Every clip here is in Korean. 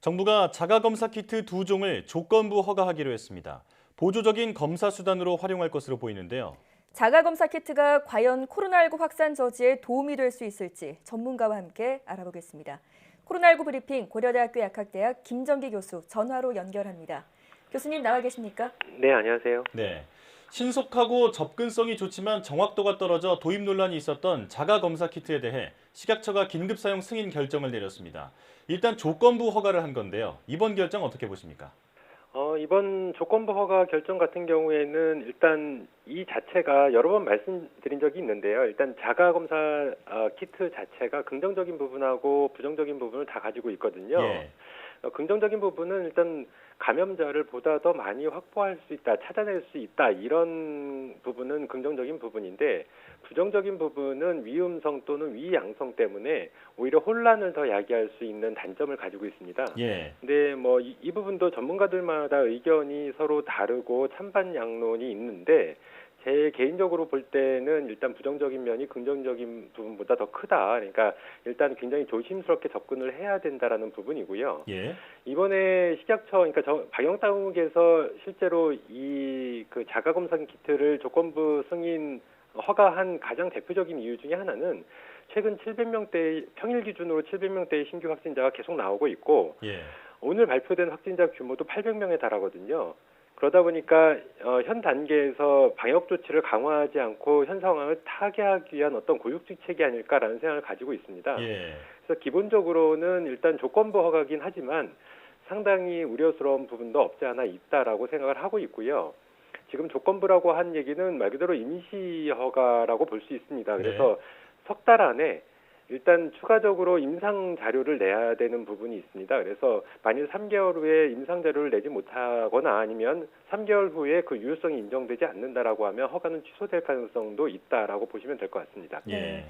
정부가 자가검사 키트 2종을 조건부 허가하기로 했습니다. 보조적인 검사 수단으로 활용할 것으로 보이는데요. 자가검사 키트가 과연 코로나19 확산 저지에 도움이 될 수 있을지 전문가와 함께 알아보겠습니다. 코로나19 브리핑 고려대학교 약학대학 김정기 교수 전화로 연결합니다. 교수님 나와 계십니까? 네, 안녕하세요. 네. 신속하고 접근성이 좋지만 정확도가 떨어져 도입 논란이 있었던 자가검사 키트에 대해 식약처가 긴급 사용 승인 결정을 내렸습니다. 일단 조건부 허가를 한 건데요. 이번 결정 어떻게 보십니까? 이번 조건부 허가 결정 같은 경우에는 일단 이 자체가 여러 번 말씀드린 적이 있는데요. 일단 자가검사 키트 자체가 긍정적인 부분하고 부정적인 부분을 다 가지고 있거든요. 예. 긍정적인 부분은 일단 감염자를 보다 더 많이 확보할 수 있다, 찾아낼 수 있다, 이런 부분은 긍정적인 부분인데, 부정적인 부분은 위음성 또는 위양성 때문에 오히려 혼란을 더 야기할 수 있는 단점을 가지고 있습니다. 예. 근데 뭐 이 부분도 전문가들마다 의견이 서로 다르고 찬반양론이 있는데, 제 개인적으로 볼 때는 일단 부정적인 면이 긍정적인 부분보다 더 크다. 그러니까 일단 굉장히 조심스럽게 접근을 해야 된다라는 부분이고요. 예. 이번에 식약처, 그러니까 방역당국에서 실제로 이 그 자가검사 키트를 조건부 승인 허가한 가장 대표적인 이유 중에 하나는 최근 700명대 평일 기준으로 700명대의 신규 확진자가 계속 나오고 있고, 예. 오늘 발표된 확진자 규모도 800명에 달하거든요. 그러다 보니까 현 단계에서 방역 조치를 강화하지 않고 현 상황을 타개하기 위한 어떤 고육지책이 아닐까라는 생각을 가지고 있습니다. 예. 그래서 기본적으로는 일단 조건부 허가긴 하지만 상당히 우려스러운 부분도 없지 않아 있다라고 생각을 하고 있고요. 지금 조건부라고 한 얘기는 말 그대로 임시 허가라고 볼 수 있습니다. 그래서 석 달 안에 일단 추가적으로 임상 자료를 내야 되는 부분이 있습니다. 그래서 만일 3개월 후에 임상 자료를 내지 못하거나 아니면 3개월 후에 그 유효성이 인정되지 않는다라고 하면 허가는 취소될 가능성도 있다라고 보시면 될 것 같습니다. 예. 네.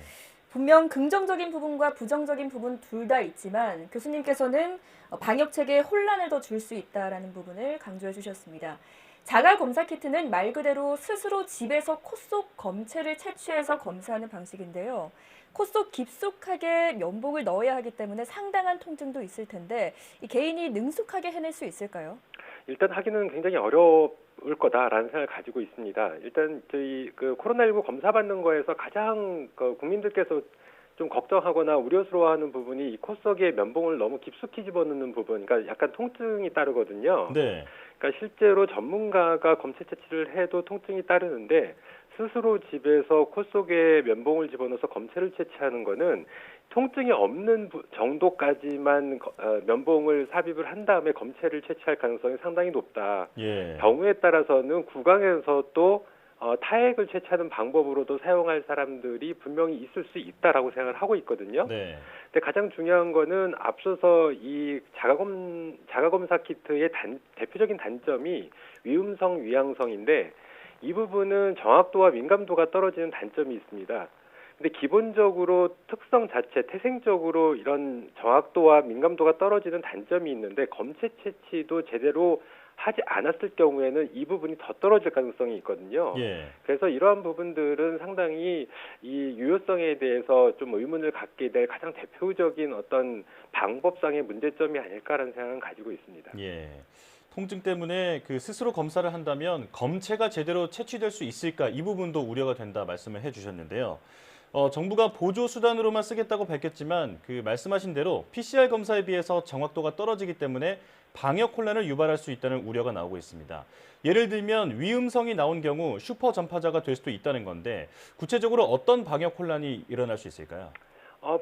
분명 긍정적인 부분과 부정적인 부분 둘 다 있지만 교수님께서는 방역 체계에 혼란을 더 줄 수 있다라는 부분을 강조해 주셨습니다. 자가검사 키트는 말 그대로 스스로 집에서 코 속 검체를 채취해서 검사하는 방식인데요. 코 속 깊숙하게 면봉을 넣어야 하기 때문에 상당한 통증도 있을 텐데 이 개인이 능숙하게 해낼 수 있을까요? 일단 하기는 굉장히 어려울 거다라는 생각을 가지고 있습니다. 일단 저희 그 코로나19 검사 받는 거에서 가장 국민들께서 좀 걱정하거나 우려스러워하는 부분이 이 코 속에 면봉을 너무 깊숙이 집어넣는 부분, 그러니까 약간 통증이 따르거든요. 네. 그러니까 실제로 전문가가 검체 채취를 해도 통증이 따르는데 스스로 집에서 코 속에 면봉을 집어넣어서 검체를 채취하는 거는 통증이 없는 정도까지만 면봉을 삽입을 한 다음에 검체를 채취할 가능성이 상당히 높다. 예. 경우에 따라서는 구강에서도 타액을 채취하는 방법으로도 사용할 사람들이 분명히 있을 수 있다라고 생각을 하고 있거든요. 네. 근데 가장 중요한 거는 앞서서 이 자가검사 키트의 대표적인 단점이 위음성, 위양성인데 이 부분은 정확도와 민감도가 떨어지는 단점이 있습니다. 근데 기본적으로 특성 자체, 태생적으로 이런 정확도와 민감도가 떨어지는 단점이 있는데 검체 채취도 제대로 하지 않았을 경우에는 이 부분이 더 떨어질 가능성이 있거든요. 예. 그래서 이러한 부분들은 상당히 이 유효성에 대해서 좀 의문을 갖게 될 가장 대표적인 어떤 방법상의 문제점이 아닐까라는 생각을 가지고 있습니다. 예. 통증 때문에 그 스스로 검사를 한다면 검체가 제대로 채취될 수 있을까 이 부분도 우려가 된다 말씀을 해주셨는데요. 정부가 보조 수단으로만 쓰겠다고 밝혔지만 그 말씀하신 대로 PCR 검사에 비해서 정확도가 떨어지기 때문에 방역 혼란을 유발할 수 있다는 우려가 나오고 있습니다. 예를 들면 위음성이 나온 경우 슈퍼 전파자가 될 수도 있다는 건데 구체적으로 어떤 방역 혼란이 일어날 수 있을까요?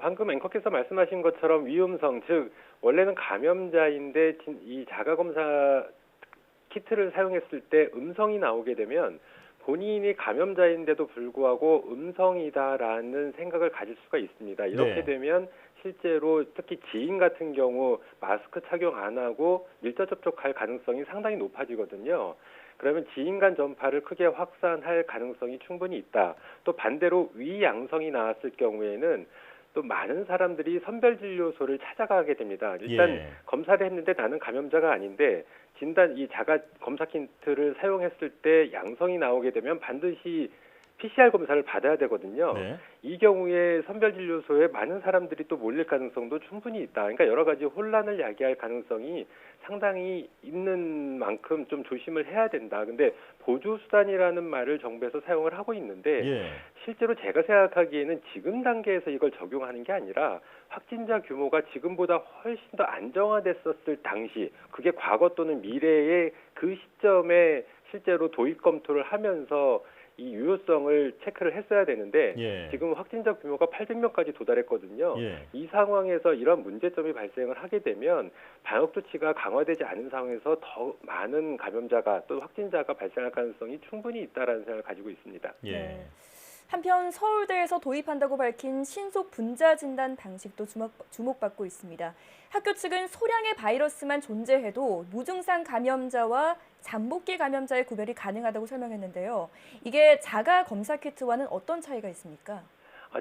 방금 앵커께서 말씀하신 것처럼 위음성, 즉 원래는 감염자인데 이 자가검사 키트를 사용했을 때 음성이 나오게 되면 본인이 감염자인데도 불구하고 음성이다라는 생각을 가질 수가 있습니다. 이렇게 네. 되면 실제로 특히 지인 같은 경우 마스크 착용 안 하고 밀접 접촉할 가능성이 상당히 높아지거든요. 그러면 지인 간 전파를 크게 확산할 가능성이 충분히 있다. 또 반대로 위양성이 나왔을 경우에는 또 많은 사람들이 선별진료소를 찾아가게 됩니다. 일단 예. 검사를 했는데 나는 감염자가 아닌데 이 자가 검사 키트를 사용했을 때 양성이 나오게 되면 반드시 PCR 검사를 받아야 되거든요. 네. 이 경우에 선별진료소에 많은 사람들이 또 몰릴 가능성도 충분히 있다. 그러니까 여러 가지 혼란을 야기할 가능성이 상당히 있는 만큼 좀 조심을 해야 된다. 근데 보조수단이라는 말을 정부에서 사용을 하고 있는데 예. 실제로 제가 생각하기에는 지금 단계에서 이걸 적용하는 게 아니라 확진자 규모가 지금보다 훨씬 더 안정화됐었을 당시, 그게 과거 또는 미래의 그 시점에 실제로 도입 검토를 하면서 이 유효성을 체크를 했어야 되는데 예. 지금 확진자 규모가 800명까지 도달했거든요. 예. 이 상황에서 이런 문제점이 발생을 하게 되면 방역 조치가 강화되지 않은 상황에서 더 많은 감염자가 또 확진자가 발생할 가능성이 충분히 있다라는 생각을 가지고 있습니다. 예. 네. 한편 서울대에서 도입한다고 밝힌 신속 분자 진단 방식도 주목받고 있습니다. 학교 측은 소량의 바이러스만 존재해도 무증상 감염자와 잠복기 감염자의 구별이 가능하다고 설명했는데요. 이게 자가 검사 키트와는 어떤 차이가 있습니까?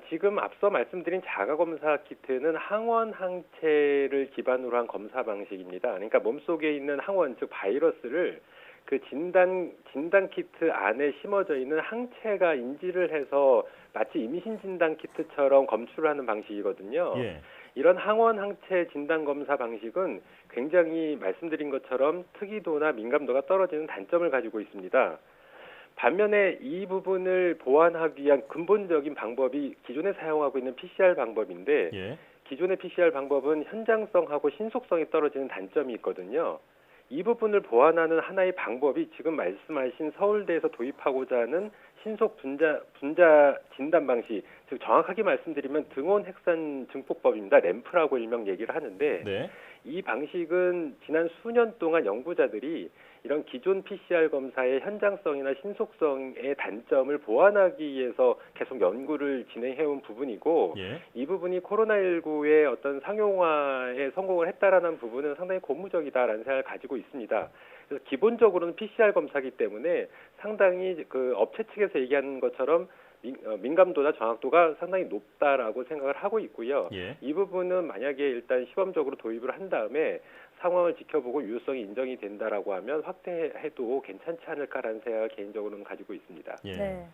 지금 앞서 말씀드린 자가검사 키트는 항원 항체를 기반으로 한 검사 방식입니다. 그러니까 몸속에 있는 항원, 즉 바이러스를 그 진단 키트 안에 심어져 있는 항체가 인지를 해서 마치 임신 진단 키트처럼 검출을 하는 방식이거든요. 예. 이런 항원 항체 진단 검사 방식은 굉장히 말씀드린 것처럼 특이도나 민감도가 떨어지는 단점을 가지고 있습니다. 반면에 이 부분을 보완하기 위한 근본적인 방법이 기존에 사용하고 있는 PCR 방법인데 예. 기존의 PCR 방법은 현장성하고 신속성이 떨어지는 단점이 있거든요. 이 부분을 보완하는 하나의 방법이 지금 말씀하신 서울대에서 도입하고자 하는 신속 분자 진단 방식, 즉 정확하게 말씀드리면 등원 핵산 증폭법입니다. 램프라고 일명 얘기를 하는데 네. 이 방식은 지난 수년 동안 연구자들이 이런 기존 PCR 검사의 현장성이나 신속성의 단점을 보완하기 위해서 계속 연구를 진행해온 부분이고 예. 이 부분이 코로나19의 어떤 상용화에 성공을 했다라는 부분은 상당히 고무적이다라는 생각을 가지고 있습니다. 그래서 기본적으로는 PCR 검사이기 때문에 상당히 그 업체 측에서 얘기하는 것처럼 민감도나 정확도가 상당히 높다라고 생각을 하고 있고요. 예. 이 부분은 만약에 일단 시범적으로 도입을 한 다음에 상황을 지켜보고 유효성이 인정이 된다라고 하면 확대해도 괜찮지 않을까라는 생각을 개인적으로는 가지고 있습니다. 예. 네.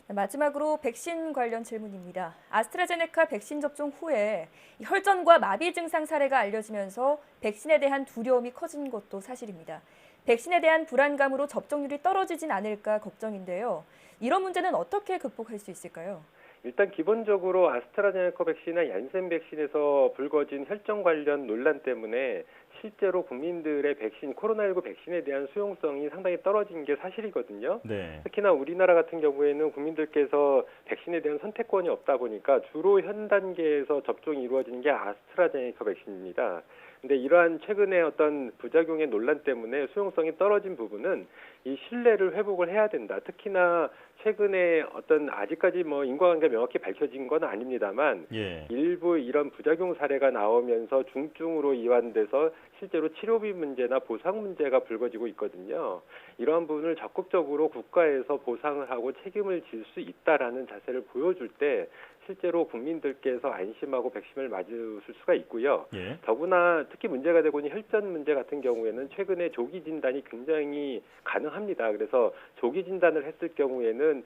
마지막으로 백신 관련 질문입니다. 아스트라제네카 백신 접종 후에 혈전과 마비 증상 사례가 알려지면서 백신에 대한 두려움이 커진 것도 사실입니다. 백신에 대한 불안감으로 접종률이 떨어지진 않을까 걱정인데요. 이런 문제는 어떻게 극복할 수 있을까요? 일단 기본적으로 아스트라제네카 백신이나 얀센 백신에서 불거진 혈전 관련 논란 때문에 실제로 국민들의 백신, 코로나19 백신에 대한 수용성이 상당히 떨어진 게 사실이거든요. 네. 특히나 우리나라 같은 경우에는 국민들께서 백신에 대한 선택권이 없다 보니까 주로 현 단계에서 접종이 이루어지는 게 아스트라제네카 백신입니다. 근데 이러한 최근의 어떤 부작용의 논란 때문에 수용성이 떨어진 부분은 이 신뢰를 회복을 해야 된다. 특히나 최근에 어떤 아직까지 뭐 인과관계가 명확히 밝혀진 건 아닙니다만 예. 일부 이런 부작용 사례가 나오면서 중증으로 이완돼서 실제로 치료비 문제나 보상 문제가 불거지고 있거든요. 이러한 부분을 적극적으로 국가에서 보상을 하고 책임을 질 수 있다라는 자세를 보여줄 때 실제로 국민들께서 안심하고 백신을 맞으실 수가 있고요. 예. 더구나 특히 문제가 되고 있는 혈전 문제 같은 경우에는 최근에 조기 진단이 굉장히 가능합니다. 그래서 조기 진단을 했을 경우에는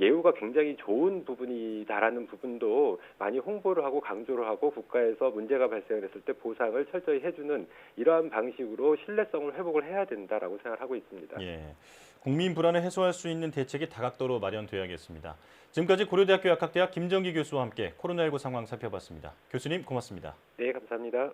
예후가 굉장히 좋은 부분이다라는 부분도 많이 홍보를 하고 강조를 하고 국가에서 문제가 발생을 했을 때 보상을 철저히 해주는 이러한 방식으로 신뢰성을 회복을 해야 된다라고 생각을 하고 있습니다. 예. 국민 불안을 해소할 수 있는 대책이 다각도로 마련돼야겠습니다. 지금까지 고려대학교 약학대학 김정기 교수와 함께 코로나19 상황 살펴봤습니다. 교수님 고맙습니다. 네, 감사합니다.